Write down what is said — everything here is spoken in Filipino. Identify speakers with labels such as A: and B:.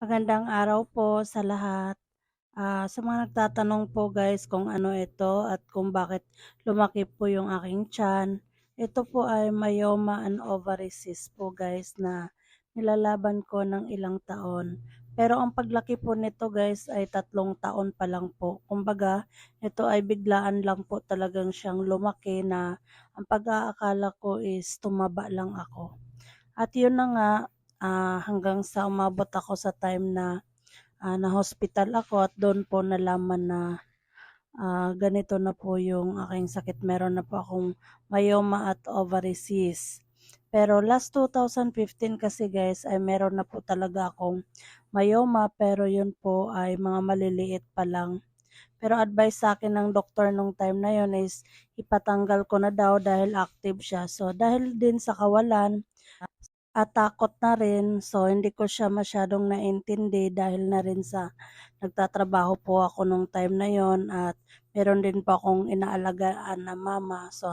A: Magandang araw po sa lahat. Sa mga nagtatanong po guys kung ano ito at kung bakit lumaki po yung aking tiyan. Ito po ay myoma and ovary cyst po guys na nilalaban ko ng ilang taon. Pero ang paglaki po nito guys ay 3 taon pa lang po. Kumbaga, ito ay biglaan lang po talagang siyang lumaki na ang pag-aakala ko is tumaba lang ako. At yun na nga, hanggang sa umabot ako sa time na na-hospital ako at doon po nalaman na ganito na po yung aking sakit. Meron na po akong myoma at ovary cyst. Pero last 2015 kasi guys ay meron na po talaga akong myoma pero yun po ay mga maliliit pa lang. Pero advice sa akin ng doktor nung time na yun is ipatanggal ko na daw dahil active siya. So dahil din sa kawalan at takot na rin, so hindi ko siya masyadong naintindi dahil na rin sa nagtatrabaho po ako nung time na yon at meron din po akong inaalagaan na mama. So